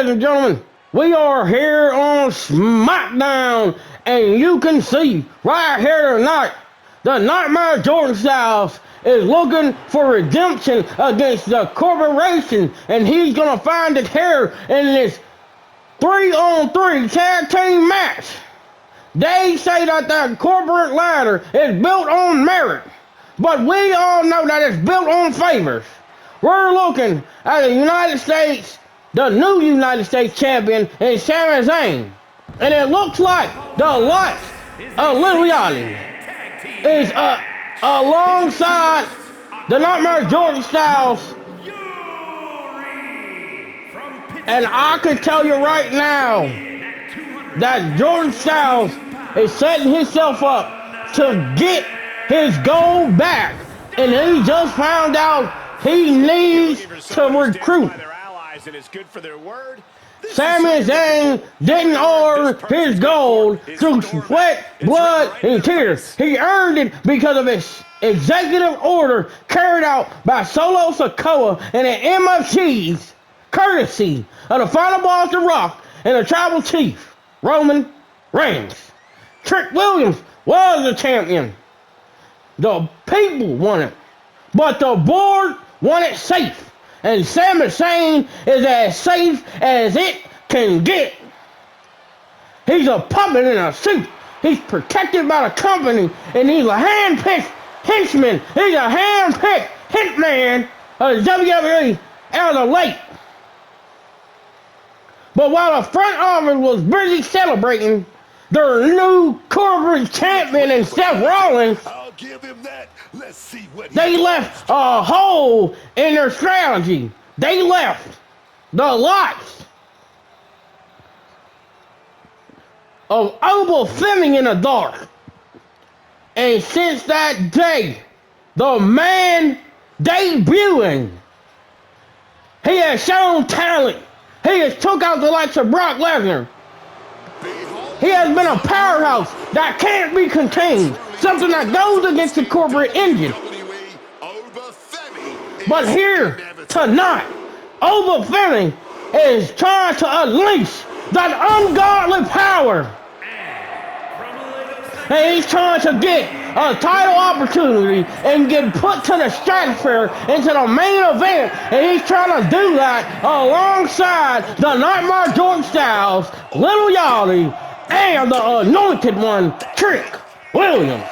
ladies and gentlemen, we are here on SmackDown, and you can see right here tonight, the Nightmare Jordan Styles is looking for redemption against the corporation, and he's gonna find it here in this 3-on-3 tag team match. They say that the corporate ladder is built on merit, but we all know that it's built on favors. We're looking at the United States, the new United States champion is Sami Zayn. And it looks like the likes of Liliani is alongside the Nightmare Jordan Styles. And I can tell you right now that Jordan Styles is setting himself up to get his gold back. And he just found out he needs to recruit. Sami Zayn didn't earn his gold through sweat, blood, and tears. He earned it because of his executive order carried out by Solo Sikoa and the MFCs, courtesy of the final boss, The Rock, and the tribal chief, Roman Reigns. Trick Williams was the champion. The people won it, but the board won it safe. And Sami Zayn is as safe as it can get. He's a puppet in a suit. He's protected by the company, and he's a hand-picked henchman. He's a hand-picked hitman of the WWE out of the lake. But while the front office was busy celebrating their new corporate champion in Seth Rollins, give him that. Let's see what they left a hole in their strategy. They left the likes of Oba Femi in the dark. And since that day, the man debuting, he has shown talent. He has took out the likes of Brock Lesnar. He has been a powerhouse that can't be contained. Something that goes against the corporate engine. But here, tonight, Oba Femi is trying to unleash that ungodly power. And he's trying to get a title opportunity and get put to the stratosphere into the main event. And he's trying to do that alongside the Nightmare Jordan Styles, Little Yachty, and the anointed one, Trick Williams.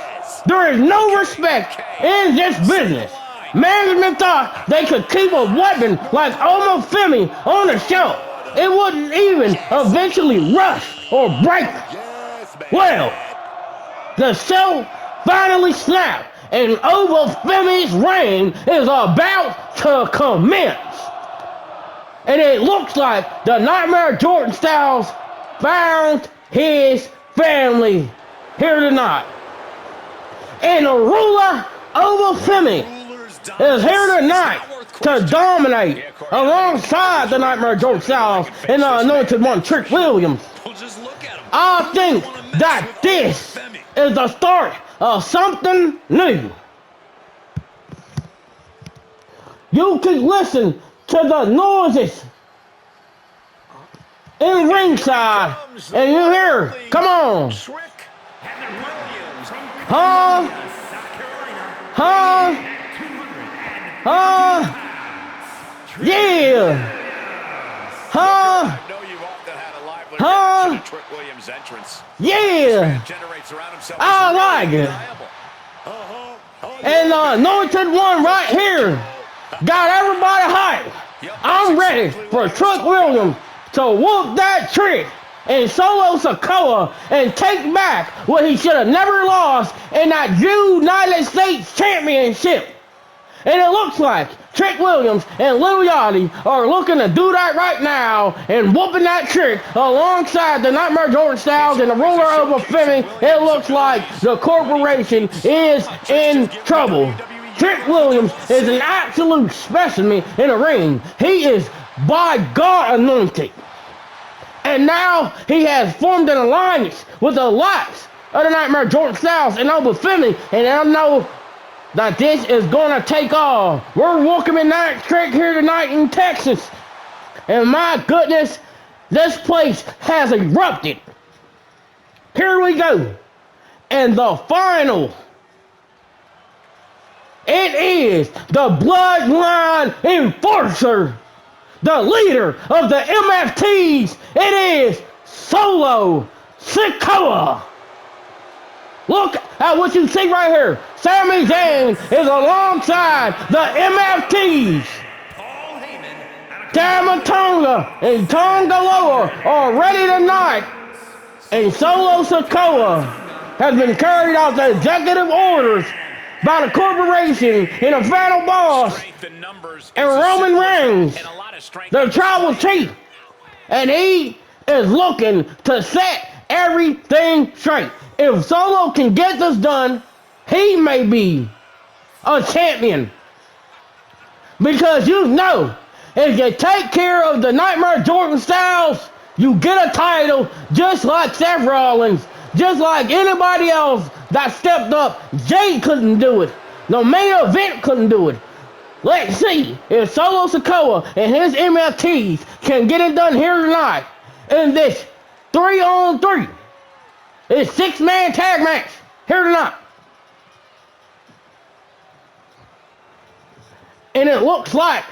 There is no respect in this business. Management thought they could keep a weapon like Oba Femi on the show. It wouldn't even eventually rust or break. Well, the show finally snapped, and Oba Femi's reign is about to commence. And it looks like the Nightmare Jordan Styles found his family here tonight. And the ruler, Oba Femi, is here tonight to dominate alongside the Nightmare Jordan Styles and the anointed one, Trick Williams. I think that this is the start of something new. You can listen to the noises in ringside, and you hear, come on. Huh? Huh? Huh? Yeah. Huh? Huh? Yeah. I like it. And the anointed one right here got everybody hyped. I'm ready for Trick Williams to whoop that trick and Solo Sikoa and take back what he should have never lost in that United States Championship. And it looks like Trick Williams and Little Yachty are looking to do that right now and whooping that trick alongside the Nightmare Jordan Styles and the ruler Oba Femi. It looks like the corporation is in trouble. Trick Williams is an absolute specimen in the ring. He is by God anointed. And now he has formed an alliance with the likes of the Nightmare Jordan Styles and Oba Femi. And I know that this is going to take off. We're welcoming that trick here tonight in Texas. And my goodness, This place has erupted. Here we go. And the final. It is the Bloodline Enforcer, the leader of the MFTs. It is Solo Sikoa. Look at what you see right here. Sami Zayn is alongside the MFTs. Tamatonga and Tongaloa are ready tonight. And Solo Sikoa has been carried out the executive orders by the corporation and the final boss and Roman Reigns, the tribal chief. And he is looking to set everything straight. If Solo can get this done, he may be a champion. Because you know, if you take care of the Nightmare Jordan Styles, you get a title just like Seth Rollins, just like anybody else that stepped up. Jay couldn't do it. The main event couldn't do it. Let's see if Solo Sikoa and his MFTs can get it done here tonight in this 3-on-3. It's 6-man tag match here tonight. And it looks like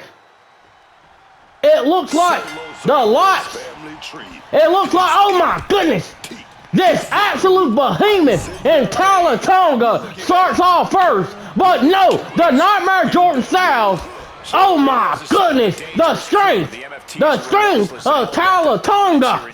the lots. It looks like, oh my goodness, this absolute behemoth in Tonga starts off first. But no, the Nightmare Jordan Styles, oh my goodness, the strength of Tonga,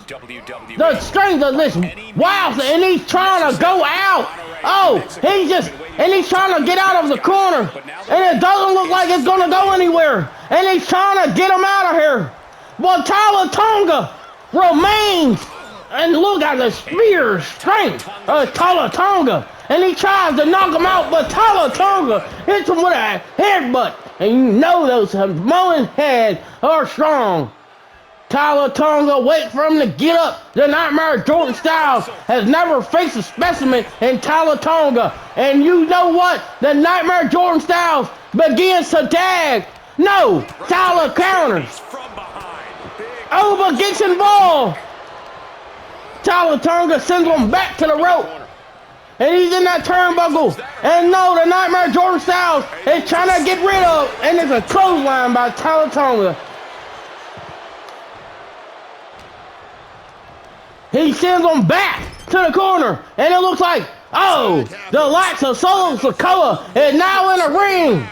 the strength of this, wow, and he's trying to go out. Oh, he's trying to get out of the corner, and it doesn't look like it's going to go anywhere, and he's trying to get him out of here. But Tonga remains, and look at the spear strength of Tonga, and he tries to knock him out, but Tonga hits him with a headbutt, and you know those Samoan heads are strong. Tonga waits for him to get up. The Nightmare Jordan Styles has never faced a specimen in Tonga, and you know what? The Nightmare Jordan Styles begins to tag. No, Tyler counters. Oba gets involved. Tonga sends him back to the rope. And he's in that turnbuckle. And no, the Nightmare Jordan Styles is trying to get rid of. And there's a clothesline by Tonga. He sends him back to the corner. And it looks like, oh, the likes of Solo Sikoa is now in the ring.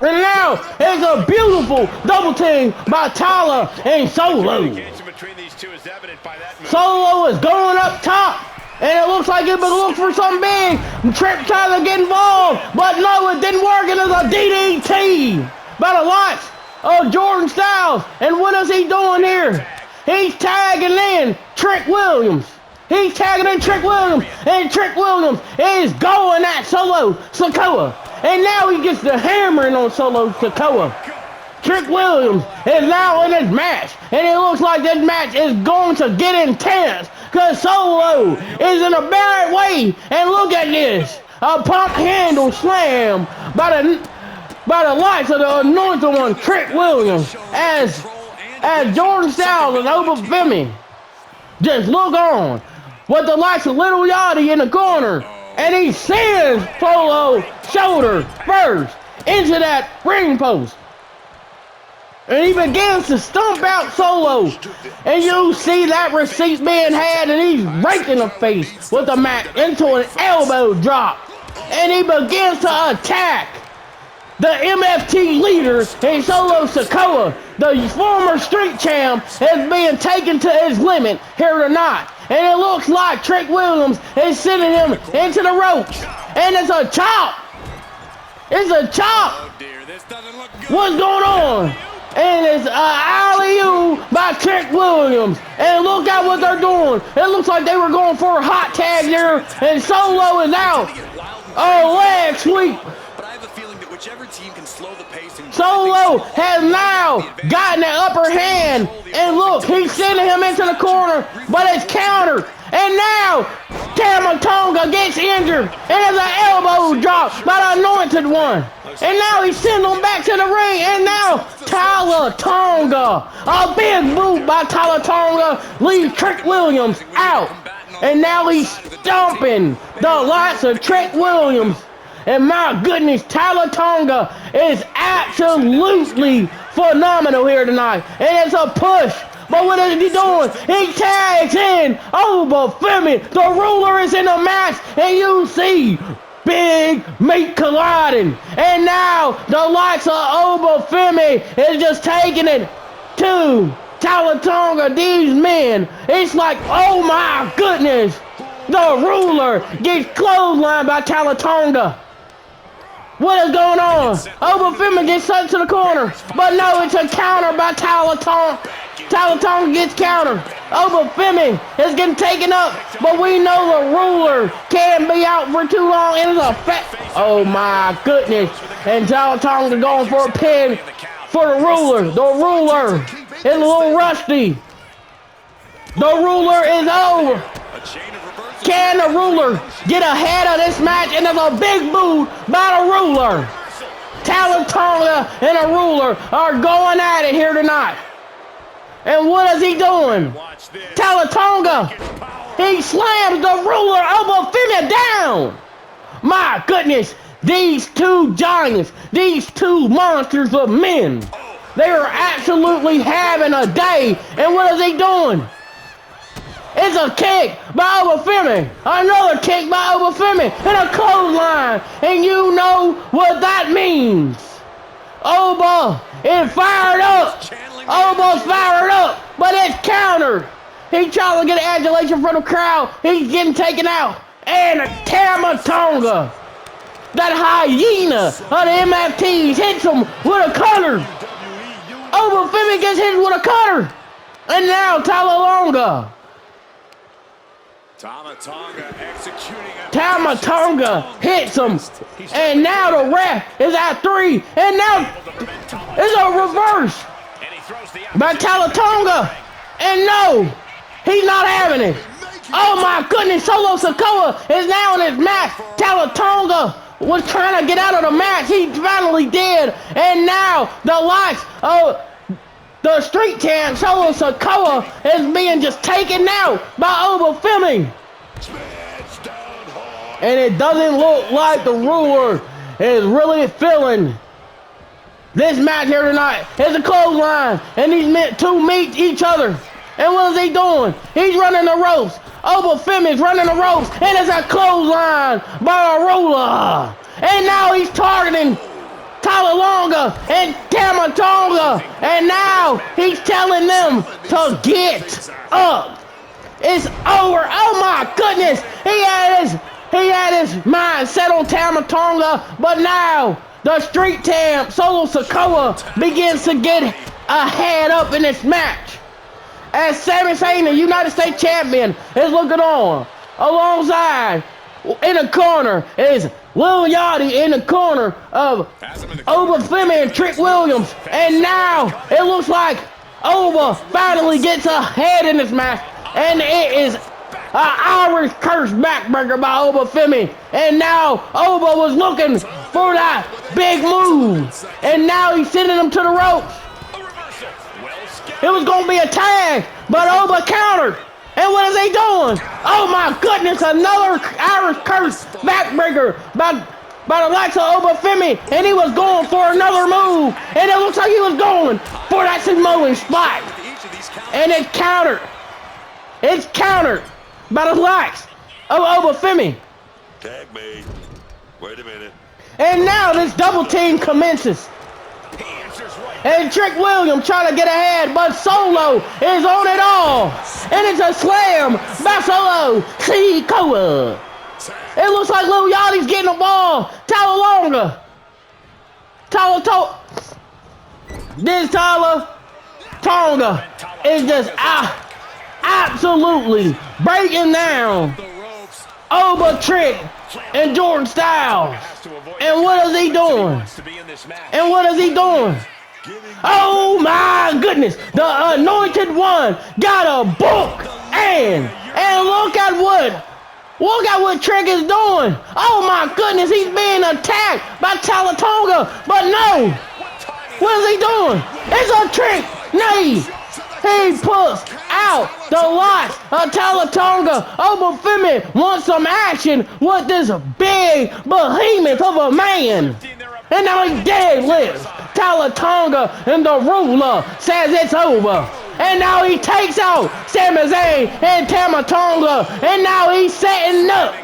And now it's a beautiful double team by Tyler and Solo. Solo is going up top. And it looks like it would look for something big. Tripp tries to get involved. But no, it didn't work. It is a DDT by the likes of Jordan Styles. And what is he doing here? He's tagging in Trick Williams. And Trick Williams is going at Solo Sikoa. And now he gets the hammering on Solo Sikoa. Trick Williams is now in this match. And it looks like this match is going to get intense. Because Solo is in a bad way. And look at this. A pump handle slam by the likes of the anointed one, Trick Williams. As Jordan Styles and Oba Femi just look on with the likes of Little Yachty in the corner. And he sends Solo shoulder first into that ring post. And he begins to stomp out Solo. And you see that receipt being had, and he's raking the face with the mat into an elbow drop. And he begins to attack the MFT leader in Solo Sikoa. The former street champ is being taken to his limit here tonight. And it looks like Trick Williams is sending him into the ropes. And it's a chop. It's a chop. Oh dear, this doesn't look good. What's going on? And it's alley-oop by Trick Williams. And look at what they're doing. It looks like they were going for a hot tag there. And Solo is out. Oh, leg sweep. But I have a feeling that whichever team can slow the pace and Solo has now gotten the upper hand. And look, he's sending him into the corner. But it's countered. And now Tama Tonga gets injured and has an elbow drop by the Anointed One. And now he sends him back to the ring. And now Tyler Tonga, a big boot by Tyler Tonga, leaves Trick Williams out. And now he's stomping the likes of Trick Williams. And my goodness, Tyler Tonga is absolutely phenomenal here tonight. And it's a push. But what is he doing? He tags in Oba Femi. The ruler is in the match. And you see big meat colliding. And now the likes of Oba Femi is just taking it to Tyler Tonga. These men, it's like, oh my goodness. The ruler gets clotheslined by Tyler Tonga. What is going on? Oba Femi gets sent to the corner. But no, it's a counter by Tyler Tonga. Tyler Tonga gets countered. Oba Femi is getting taken up. But we know the ruler can't be out for too long. It is a oh my goodness. And Tyler Tonga going for a pin for the ruler. The ruler is a little rusty. The ruler is over. Can the ruler get ahead of this match? And there's a big boot by the ruler. Tyler Tonga and the ruler are going at it here tonight. And what is he doing? Tyler Tonga, he slams the ruler Oba Femi down. My goodness, these two giants, these two monsters of men, they are absolutely having a day. And what is he doing? It's a kick by Oba Femi. Another kick by Oba Femi. And a clothesline. And you know what that means. Oba is fired up. Oba's fired up. But it's countered. He's trying to get adulation from the crowd. He's getting taken out. And a Tama Tonga, that hyena of the MFTs, hits him with a cutter. Oba Femi gets hit with a cutter. And now Tyler Tonga. Tama Tonga hits him. And now the ref is at 3. And now it's a reverse by Tyler Tonga. And no, he's not having it. Oh my goodness, Solo Sikoa is now in his match. Tyler Tonga was trying to get out of the match. He finally did. And now the likes of the street champ Solo Sikoa is being just taken out by Oba Femi. And it doesn't look like the ruler is really feeling this match here tonight. It's a clothesline. And these two meet each other. And what is he doing? He's running the ropes. Oba Femi's running the ropes. And it's a clothesline by the ruler. And now he's targeting Tyler Tonga and Tama Tonga. And now he's telling them to get up. It's over. Oh my goodness. He had his mind set on Tama Tonga. But now the street champ Solo Sikoa begins to get ahead up in this match. As Sami Zayn, the United States champion, is looking on. Alongside, in the corner, is Lil Yachty in the corner of Oba Femi and Trick Williams. And now it looks like Oba finally gets ahead in this match. And it is an Irish curse backbreaker by Oba Femi. And now Oba was looking for that big move. And now he's sending him to the ropes. It was going to be a tag, but Oba countered. And what is he doing? Oh my goodness, another Irish curse backbreaker by the likes of Oba Femi. And he was going for another move. And it looks like he was going for that Samoan spot. And it's countered. It's countered by the likes of Oba Femi. Tag made. Wait a minute. And now this double team commences. And Trick Williams trying to get ahead, but Solo is on it all. And it's a slam by Solo Sikoa. It looks like Lil Yachty's getting the ball. Tyler Tonga is just absolutely breaking down Oba, Trick, and Jordan Styles. And what is he doing? And what is he doing? Oh my goodness, the Anointed One got a book, and look at what Look at what Trick is doing. Oh my goodness, he's being attacked by Talatonga. But no. What is he doing? It's a Trick. Nay. He puts out the lots of Talatonga. Oba Femi wants some action with this big behemoth of a man. And now he deadlifts Talatonga, and the ruler says it's over. And now he takes out Sami Zayn and Tamatonga, and now he's setting up.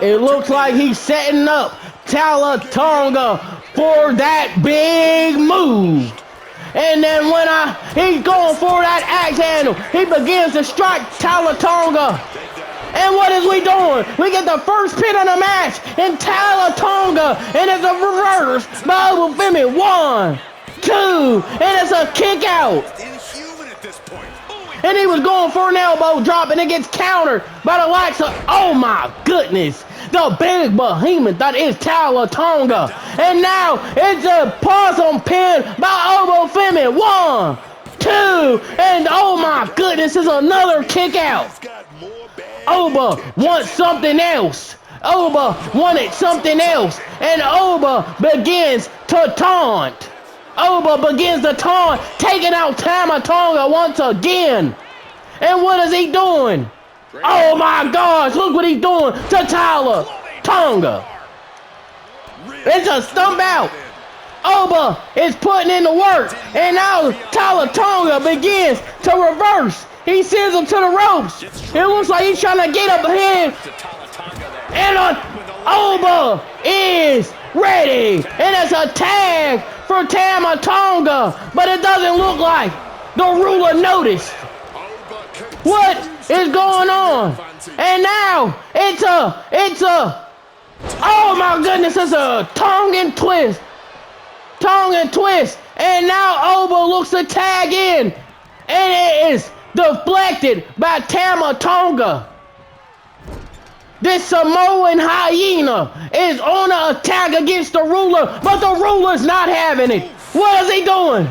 It looks like he's setting up Talatonga for that big move. And then when he's going for that axe handle, he begins to strike Talatonga. And what is we doing? We get the first pin of the match in Talatonga, and it's a reverse by Oba Femi. 1, 2, and it's a kick out. And he was going for an elbow drop, and it gets countered by the likes of, oh my goodness, the big behemoth that is Talatonga. And now it's a possum pin by Oba Femi. 1, 2, and oh my goodness, it's another kick out. Oba wants something else. Oba wanted something else. And Oba begins to taunt. Oba begins to taunt, taking out Tamatonga once again. And what is he doing? Oh my gosh, look what he's doing to Talatonga. It's a stump out. Oba is putting in the work. And now Talatonga begins to reverse. He sends him to the ropes. It looks like he's trying to get up ahead. And Oba is ready. And it's a tag for Tamatonga. But it doesn't look like the ruler noticed. What is going on? And now it's a, oh my goodness, it's a tongue and twist. Tongue and twist. And now Oba looks to tag in. And it is deflected by Tamatonga. This Samoan hyena is on an attack against the ruler, but the ruler's not having it. What is he doing?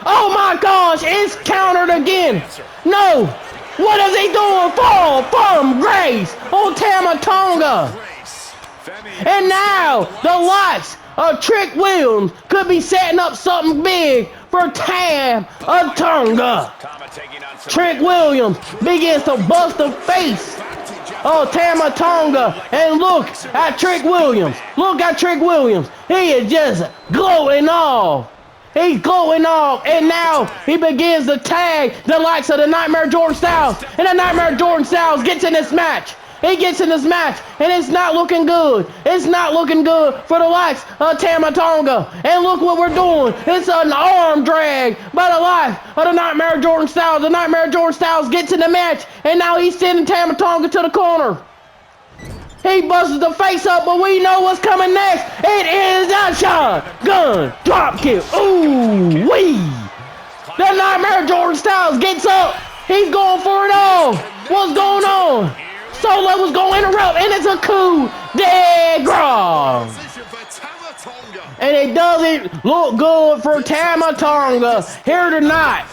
Oh my gosh, it's countered again. No. What is he doing? Fall from grace on Tamatonga. And now the likes of Trick Williams could be setting up something big for Tamatonga. Trick Williams begins to bust the face of Tamatonga, and look at Trick Williams. Look at Trick Williams. He is just glowing off. He's glowing off, and now he begins to tag the likes of the Nightmare Jordan Styles, and the Nightmare Jordan Styles gets in this match. He gets in this match, and it's not looking good. It's not looking good for the likes of Tamatonga. And look what we're doing. It's an arm drag by the life of the Nightmare Jordan Styles. The Nightmare Jordan Styles gets in the match, and now he's sending Tamatonga to the corner. He busts the face up, but we know what's coming next. It is a shotgun drop kick. Ooh wee! The Nightmare Jordan Styles gets up. He's going for it all. What's going on? Solo was going to interrupt, and it's a coup de grace. And it doesn't look good for Tamatonga here tonight.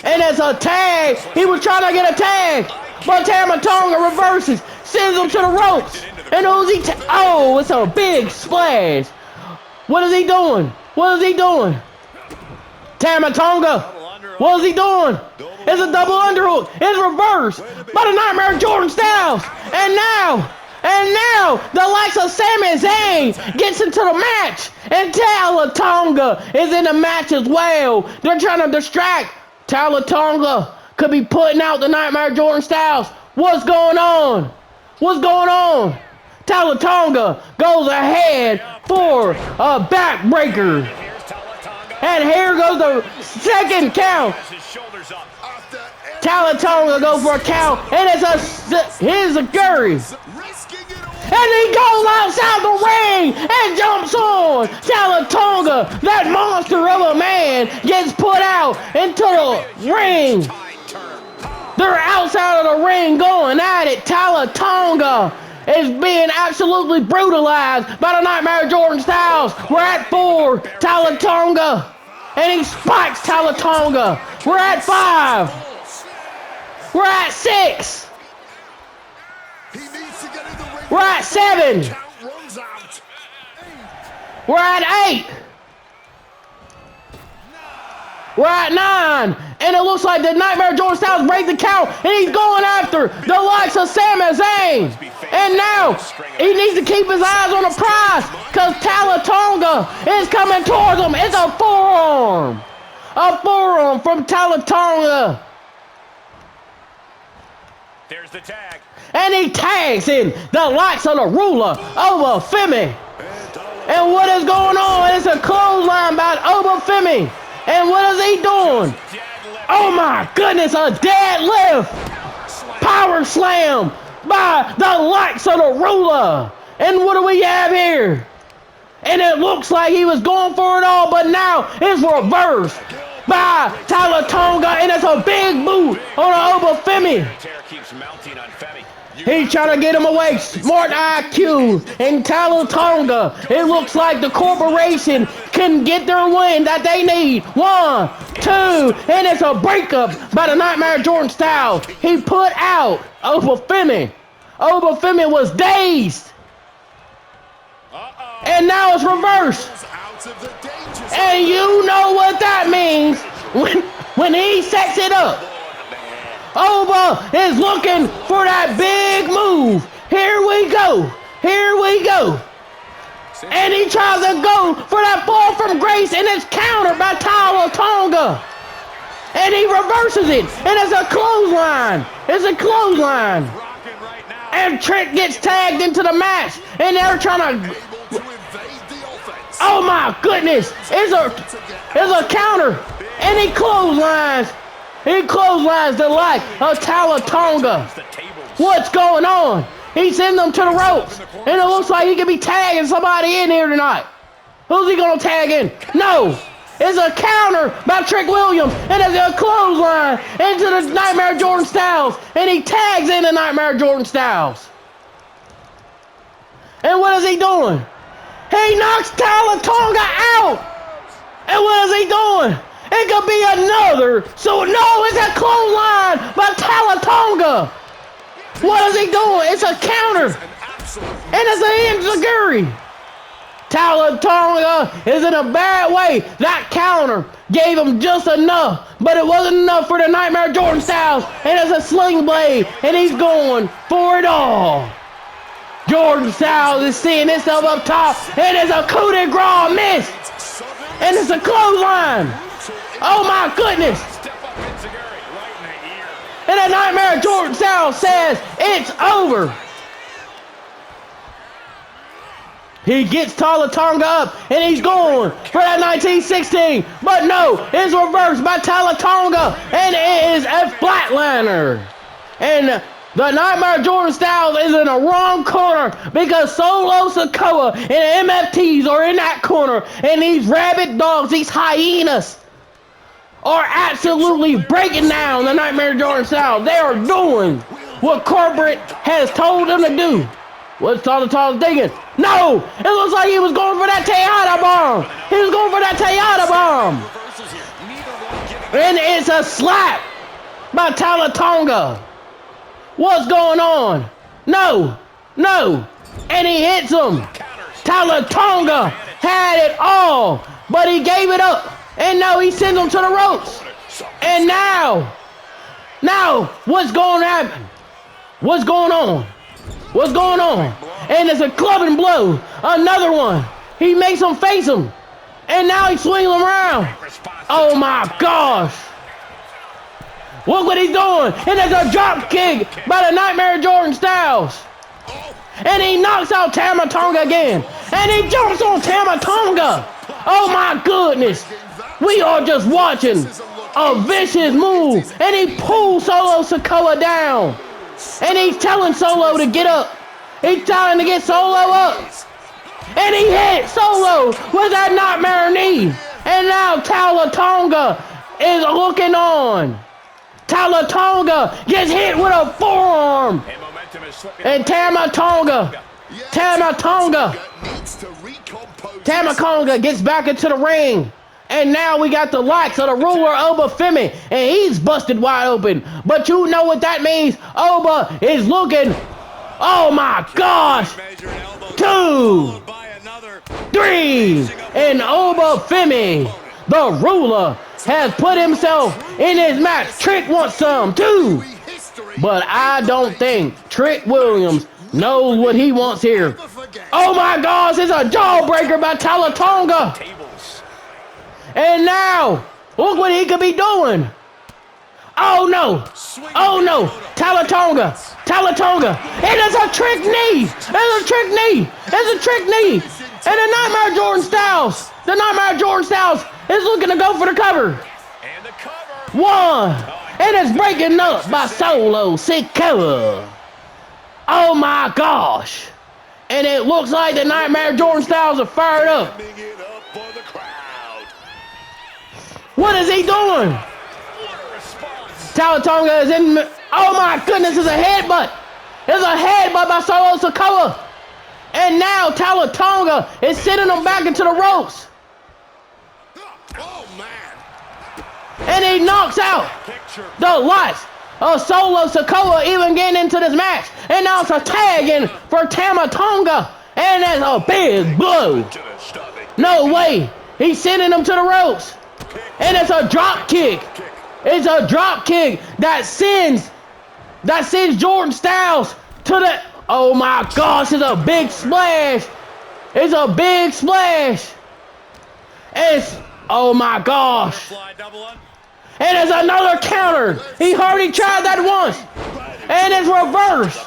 And it's a tag. He was trying to get a tag, but Tamatonga reverses, sends him to the ropes. And who's he? Oh, it's a big splash. What is he doing? What is he doing? Tamatonga. What is he doing? It's a double underhook. It's reversed by the Nightmare Jordan Styles. And now, the likes of Sami Zayn gets into the match. And Talatonga is in the match as well. They're trying to distract. Talatonga could be putting out the Nightmare Jordan Styles. What's going on? What's going on? Talatonga goes ahead for a backbreaker. And here goes the second count. Talatonga goes for a count, and here's a Curry. And he goes outside the ring and jumps on Talatonga. That monster of a man gets put out into the ring. They're outside of the ring going at it. Talatonga is being absolutely brutalized by the Nightmare Jordan Styles. We're at 4, Talatonga. And he spikes Talatonga. We're at 5. We're at 6. We're at 7. Count runs out. We're at 8. We're at 9. And it looks like the Nightmare Jordan Styles break the count. And he's going after the likes of Sami Zayn. And now he needs to keep his eyes on the prize because Talatonga is coming towards him. It's a forearm. A forearm from Talatonga. There's the tag. And he tags in the likes of the ruler, Oba Femi. And what is going on? It's a clothesline by Oba Femi. And what is he doing? Oh my goodness, a deadlift. Power slam by the likes of the ruler. And what do we have here? And it looks like he was going for it all, but now it's reversed by Talatonga, and it's a big boot on Oba Femi. He's trying to get him away. Smart IQ and Talatonga. It looks like the corporation can get their win that they need. 1, 2, and it's a breakup by the Nightmare Jordan Styles. He put out Oba Femi. Oba Femi was dazed. And now it's reversed. And you know what that means when he sets it up. Oba is looking for that big move. Here we go. Here we go. And he tries to go for that fall from grace, and it's countered by Talatonga. And he reverses it, and it's a clothesline. It's a clothesline. And Trent gets tagged into the match, and they're trying to... Oh my goodness! It's a counter, and he clotheslines. He clotheslines the like of Talatonga. What's going on? He sends them to the ropes, and it looks like he could be tagging somebody in here tonight. Who's he gonna tag in? No, it's a counter by Trick Williams, and it's a clothesline into the Nightmare Jordan Styles, and he tags in the Nightmare Jordan Styles. And what is he doing? He knocks Talatonga out. And what is he doing? It could be another. So no, it's a clothesline by Talatonga. What is he doing? It's a counter. And it's an enziguri. Talatonga is in a bad way. That counter gave him just enough, but it wasn't enough for the Nightmare Jordan Styles. And it's a sling blade, and he's going for it all. Jordan Styles is seeing himself up top, and it's a coup de grace miss, and it's a clothesline. Oh my goodness! And the Nightmare Jordan Styles says it's over. He gets Talatonga up, and he's going for that 1916, but no, it's reversed by Talatonga, and it is a flatliner. And the Nightmare Jordan Styles is in the wrong corner because Solo Sikoa and the MFTs are in that corner, and these rabid dogs, these hyenas, are absolutely breaking down the Nightmare Jordan Styles. They are doing what corporate has told them to do. What's Talatonga thinking? No! It looks like he was going for that Tejada bomb! He was going for that Tejada bomb! And it's a slap by Talatonga. What's going on? No, no, and he hits him. Talatonga had it all, but he gave it up, and now he sends him to the ropes. And now, what's going to happen? What's going on? What's going on? And it's a clubbing blow, another one. He makes him face him, and now he swings him around. Oh my gosh. Look what he's doing, and there's a drop kick by the Nightmare Jordan Styles. And he knocks out Talatonga again, and he jumps on Talatonga. Oh my goodness, we are just watching a vicious move, and he pulls Solo Sikoa down, and he's telling Solo to get up. He's telling to get Solo up, and he hit Solo with that Nightmare knee, and now Talatonga is looking on. Talatonga gets hit with a forearm. And Talatonga gets back into the ring. And now we got the likes of the ruler Oba Femi, and he's busted wide open. But you know what that means? Oba is looking Oh my gosh. 2, 3, and Oba Femi, the ruler, has put himself in his match. Trick wants some too, but I don't think Trick Williams knows what he wants here. Oh my gosh, it's a jawbreaker by Talatonga. And now, look what he could be doing. Oh no, oh no, Talatonga. It is a trick knee. It's a trick knee. It's a trick knee. And the Nightmare Jordan Styles. The Nightmare Jordan Styles is looking to go for the cover. And the cover. 1. And it's breaking up by Solo Sikoa. Oh my gosh. And it looks like the Nightmare Jordan Styles are fired up. What is he doing? Talatonga is in. Oh my goodness, it's a headbutt. It's a headbutt by Solo Sikoa. And now Talatonga is sending him back into the ropes. Oh, man. And he knocks out the lights of Solo Sikoa even getting into this match. And now it's a tag in for Talatonga. And that's a big blow. No way. He's sending him to the ropes. And it's a drop kick. It's a drop kick that sends Jordan Styles to the. Oh my gosh, it's a big splash. It's a big splash. It's, oh my gosh. And it's another counter. He already tried that once. And it's reversed.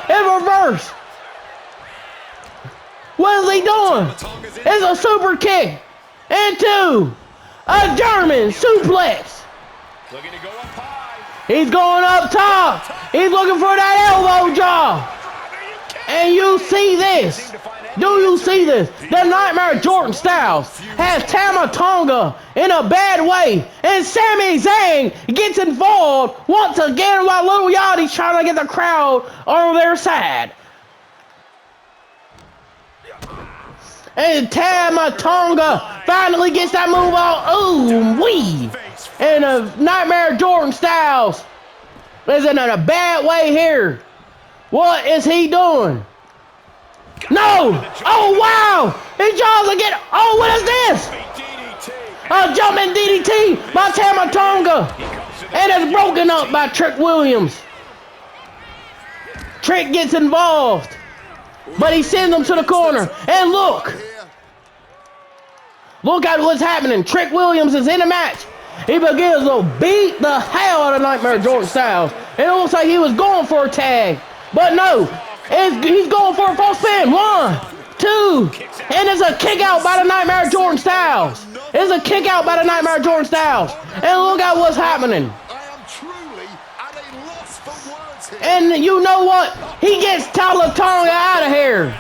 It's reversed. What is he doing? It's a super kick. And 2. A German suplex. Looking to go up high. He's going up top. He's looking for that elbow drop. And you see this. Do you see this? The Nightmare Jordan Styles has Talatonga in a bad way. And Sami Zayn gets involved once again while Little Yachty's trying to get the crowd on their side. And Talatonga finally gets that move out. Ooh, wee. And Nightmare Jordan Styles is in a bad way here. What is he doing? No! Oh, wow! He draws again. Oh, what is this? A jumping DDT by Talatonga. And it's broken up by Trick Williams. Trick gets involved. But he sends him to the corner. And look. Look at what's happening. Trick Williams is in the match. He begins to beat the hell out of Nightmare Jordan Styles. And it looks like he was going for a tag. But no. He's going for a full spin. 1, 2. And it's a kick out by the Nightmare Jordan Styles. It's a kick out by the Nightmare Jordan Styles. And look at what's happening. And you know what? He gets Talatonga out of here.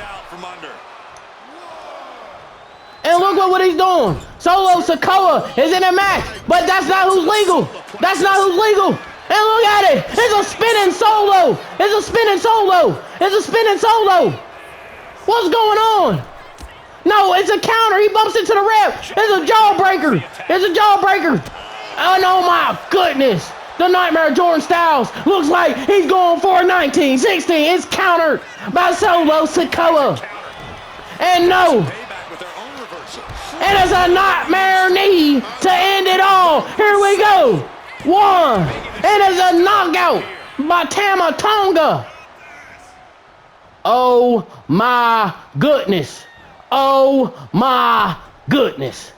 And look what he's doing. Solo Sikoa is in a match, but that's not who's legal. That's not who's legal. And look at it. It's a spinning Solo. It's a spinning Solo. It's a spinning Solo. What's going on? No, it's a counter. He bumps into the ref. It's a jawbreaker. It's a jawbreaker. Oh my goodness. The Nightmare Jordan Styles looks like he's going for a 1916. It's countered by Solo Sikoa. And no. And it's a nightmare knee to end it all. Here we go. 1. And it's a knockout by Talatonga. Oh my goodness. Oh my goodness.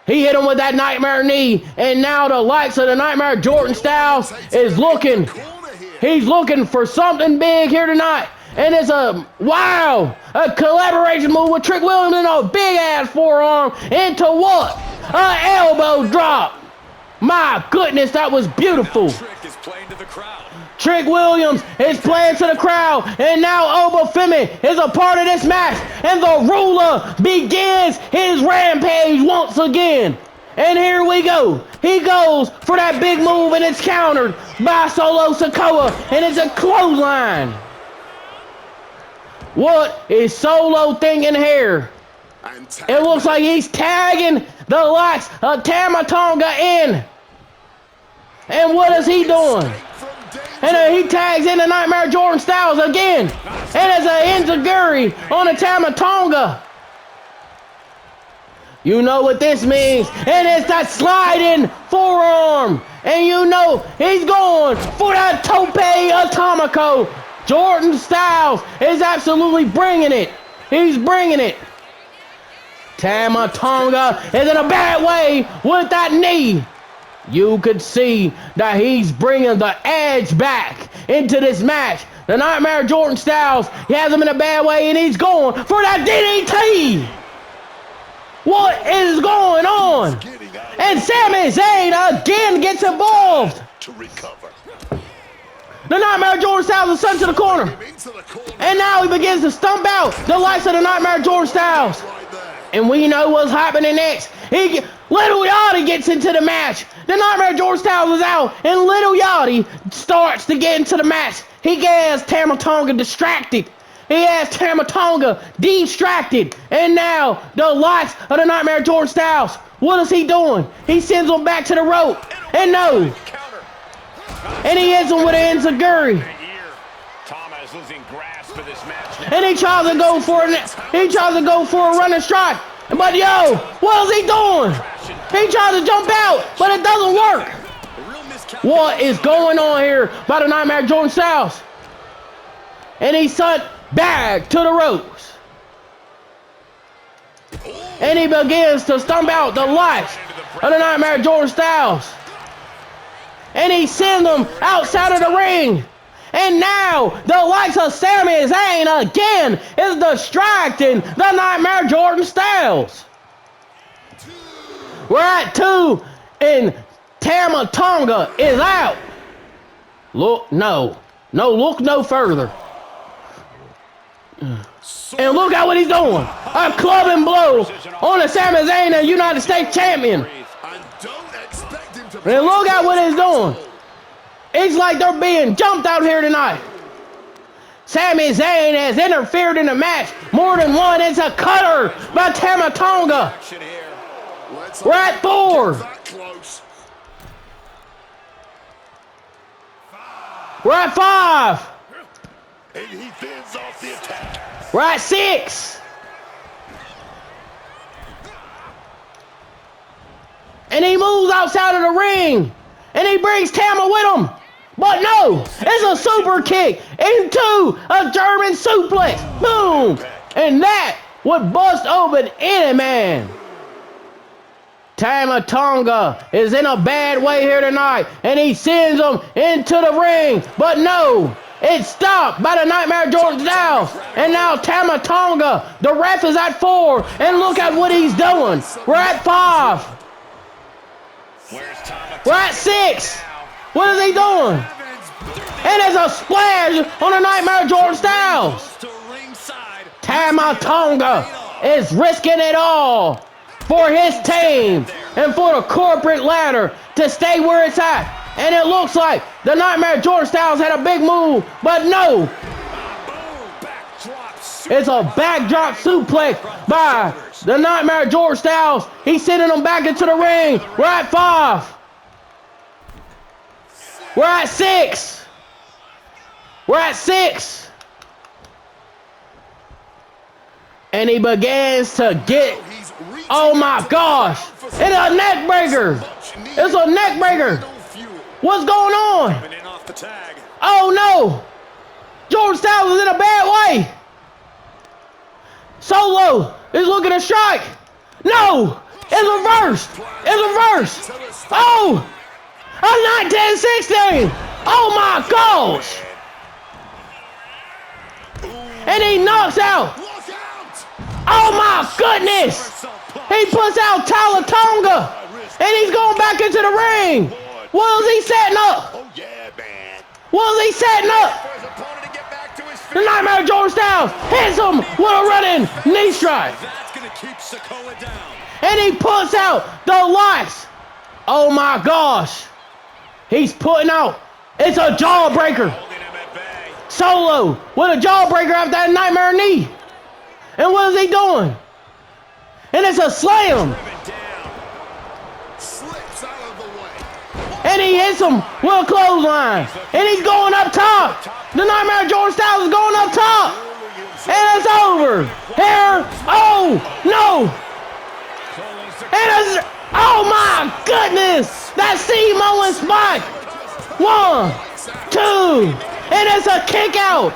He hit him with that nightmare knee, and now the likes of the Nightmare Jordan Styles is looking. He's looking for something big here tonight. And it's a collaboration move with Trick Williams and a big ass forearm into what? An elbow drop. My goodness, that was beautiful. Trick Williams is playing to the crowd, and now Oba Femi is a part of this match, and the ruler begins his rampage once again. And here we go. He goes for that big move, and it's countered by Solo Sikoa, and it's a clothesline. What is Solo thinking here? It looks like he's tagging the likes of Talatonga in. And what is he doing? And then he tags in the Nightmare Jordan Styles again. And it's an enziguri on the Tama Tonga. You know what this means. And it's that sliding forearm. And you know he's going for that tope atomico. Jordan Styles is absolutely bringing it. He's bringing it. Tama Tonga is in a bad way with that knee. You could see that he's bringing the edge back into this match. The Nightmare Jordan Styles, he has him in a bad way and he's going for that DDT. What is going on? And Sami Zayn again gets involved. To recover. The Nightmare Jordan Styles is sent to the corner. And now he begins to stump out the likes of the Nightmare Jordan Styles. And we know what's happening next. Little Yachty gets into the match. The Nightmare Jordan Styles is out. And Little Yachty starts to get into the match. He has Tama Tonga distracted. He has Tama Tonga distracted. And now the likes of the Nightmare Jordan Styles. What is he doing? He sends him back to the rope. And no. And he hits him with an enziguri. And he tries to go for a running strike. But yo, what is he doing? He tries to jump out, but it doesn't work. What is going on here by the Nightmare Jordan Styles? And he's sent back to the ropes. And he begins to stomp out the likes of the Nightmare Jordan Styles. And he sends them outside of the ring. And now the likes of Sami Zayn again is distracting the Nightmare Jordan Styles. We're at 2 and Tama Tonga is out. Look no further. And look at what he's doing. A clubbing blow on the Sami Zayn, the United States champion. And look at what he's doing. It's like they're being jumped out here tonight. Sami Zayn has interfered in the match more than one. It's a cutter by Tama Tonga. We're at 4. We're at 5. And he fends off the attack. We're at 6. And he moves outside of the ring. And he brings Tama with him. But no, it's a super kick into a German suplex. Boom. And that would bust open any man. Tama Tonga is in a bad way here tonight. And he sends him into the ring. But no, it's stopped by the Nightmare Jordan Styles. And now Tama Tonga, the ref is at 4. And look at what he's doing. We're at 5. We're at 6. What is he doing? And there's a splash on the Nightmare Jordan Styles. Tama Tonga is risking it all for his team and for the corporate ladder to stay where it's at. And it looks like the Nightmare Jordan Styles had a big move, but no. It's a backdrop suplex by the Nightmare Jordan Styles. He's sending him back into the ring. We're at 5. We're at 6. We're at 6. And he begins to get, oh my gosh. It's a neck breaker. It's a neck breaker. What's going on? Oh no. Jordan Styles is in a bad way. Solo is looking to strike. No. It's reversed. It's reversed. Oh. A 1916. Oh my gosh. And he knocks out. Oh my goodness. He puts out Tama Tonga. And he's going back into the ring. What is he setting up? Oh yeah, man. What is he setting up? The Nightmare Jordan Styles hits him with a running knee strike. That's going to keep Sikoa down. And he puts out the lights. Oh my gosh. He's putting out. It's a jawbreaker. Solo with a jawbreaker after that nightmare knee. And what is he doing? And it's a slam. And he hits him with a clothesline. And he's going up top. The Nightmare Jordan Styles is going up top. And it's over. Here. Oh, no. And it's, oh my goodness. That Samoan spike. 1, 2. And it's a kick out.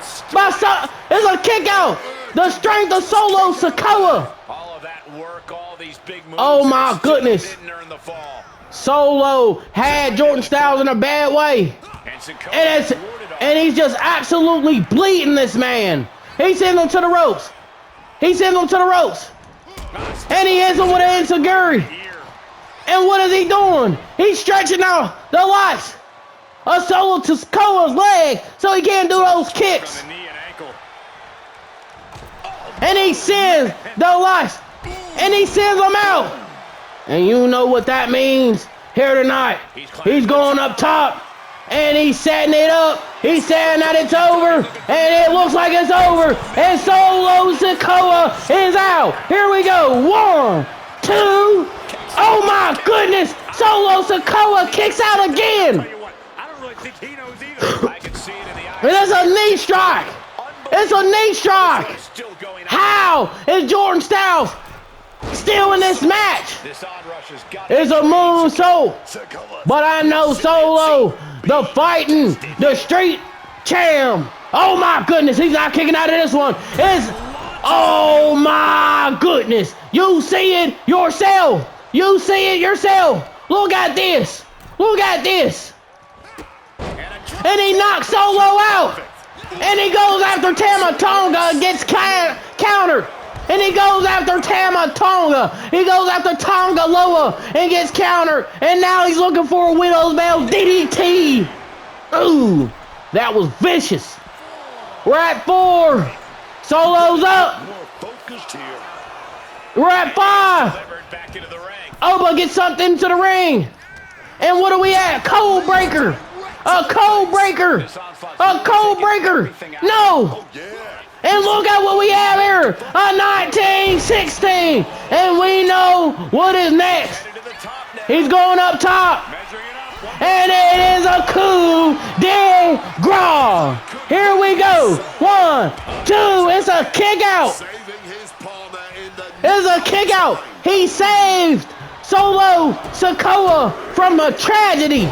It's a kick out. The strength of Solo Sikoa. All of that work, all these big moves. Oh my goodness. Solo had Jordan Styles in a bad way. And he's just absolutely bleeding this man. He sends him to the ropes. He sends him to the ropes. And he hits him with an enziguri. And what is he doing? He's stretching out the life of Solo Sikoa's leg so he can't do those kicks. And he sends the life. And he sends them out. And you know what that means here tonight. He's going up top. And he's setting it up. He's saying that it's over. And it looks like it's over. And Solo Sikoa is out. Here we go. 1, 2. Oh my goodness. Solo Sikoa kicks out again. I don't really think he knows either. I can see it in the eyes. And it's a knee strike. It's a knee strike. How is Jordan Styles still in this match? It's a moonsault. But I know Solo, the fighting, the street champ. Oh my goodness, he's not kicking out of this one. Oh my goodness. You see it yourself. You see it yourself. Look at this. Look at this. And he knocks Solo out. And he goes after Tama Tonga and gets countered. And he goes after Tama Tonga. He goes after Tonga Loa and gets countered. And now he's looking for a Widow's Bell DDT. Ooh, that was vicious. We're at 4. Solo's up. We're at 5. Oba gets something to the ring. And what are we at? Cold breaker. A cold breaker. A cold breaker. No. And look at what we have here. A 1916. And we know what is next. He's going up top. And it is a coup de grace. Here we go. 1, 2. It's a kick out. It's a kick out. He saved Solo Sikoa from a tragedy.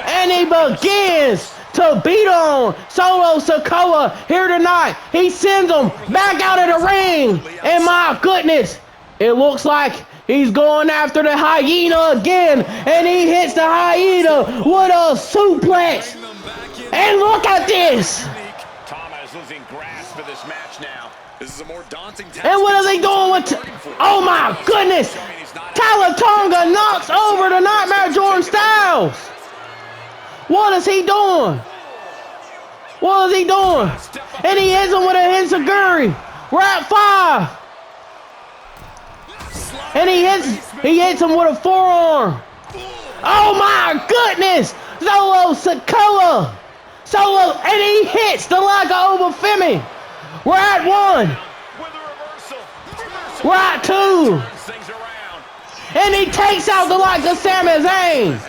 And he begins to beat on Solo Sikoa here tonight. He sends him back out of the ring. And my goodness, it looks like he's going after the hyena again. And he hits the hyena with a suplex. And look at this. Tama is losing grasp of this match now. This is a more daunting task. And what is he doing with... Oh my goodness. Talatonga knocks over the Nightmare Jordan Styles. What is he doing? What is he doing? And he hits him with a enziguri. We're at 5. And he hits him with a forearm. Oh my goodness! Solo Sikoa. Solo, and he hits the like of Oba Femi. We're at 1. We're at 2. And he takes out the like of Sami Zayn.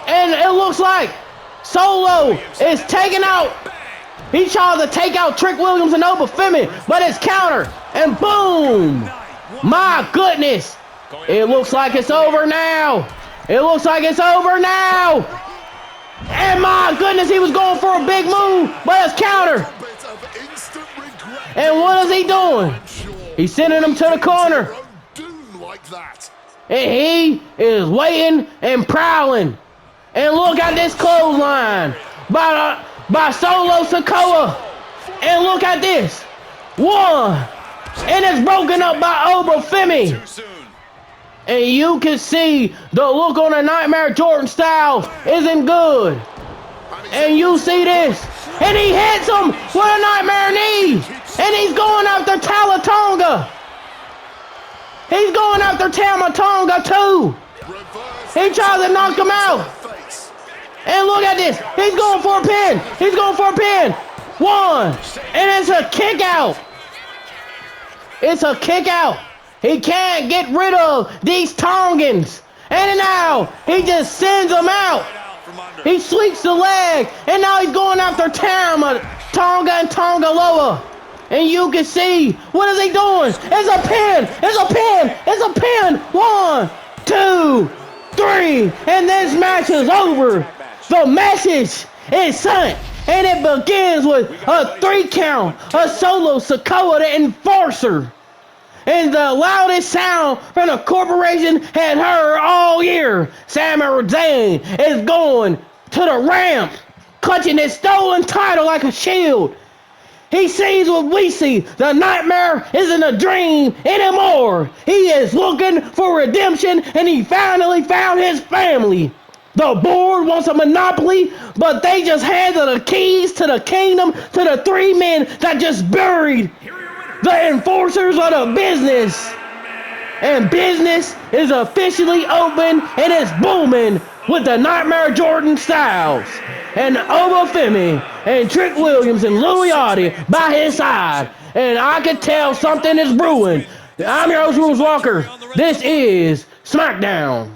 And it looks like Solo is taking out. He tries to take out Trick Williams and Oba Femi, but it's counter. And boom! My goodness! It looks like it's over now. It looks like it's over now. And my goodness, he was going for a big move, but it's counter. And what is he doing? He's sending him to the corner. And he is waiting and prowling. And look at this clothesline by Solo Sikoa. And look at this. 1. And it's broken up by Oba Femi. And you can see the look on the Nightmare Jordan Styles isn't good. And you see this. And he hits him with a Nightmare knee. And he's going after Talatonga. He's going after Tamatonga too. He tries to knock him out. And look at this. He's going for a pin. He's going for a pin. 1. And it's a kick out. It's a kick out. He can't get rid of these Tongans. And now he just sends him out. He sweeps the leg, and now he's going after Tonga and Tongaloa. And you can see, what is he doing? It's a pin, it's a pin, it's a pin. 1, 2, 3, and this match is over. The message is sent, and it begins with a 3 count, a Solo Sikoa, the enforcer. And the loudest sound from the corporation had heard all year. Sami Zayn is going to the ramp, clutching his stolen title like a shield. He sees what we see. The nightmare isn't a dream anymore. He is looking for redemption, and he finally found his family. The board wants a monopoly, but they just handed the keys to the kingdom to the 3 men that just buried the enforcers of the business. And business is officially open, and it's booming with the Nightmare Jordan Styles and Oba Femi and Trick Williams and Louis Audi by his side. And I could tell something is brewing. I'm your host, Rules Walker. This is SmackDown.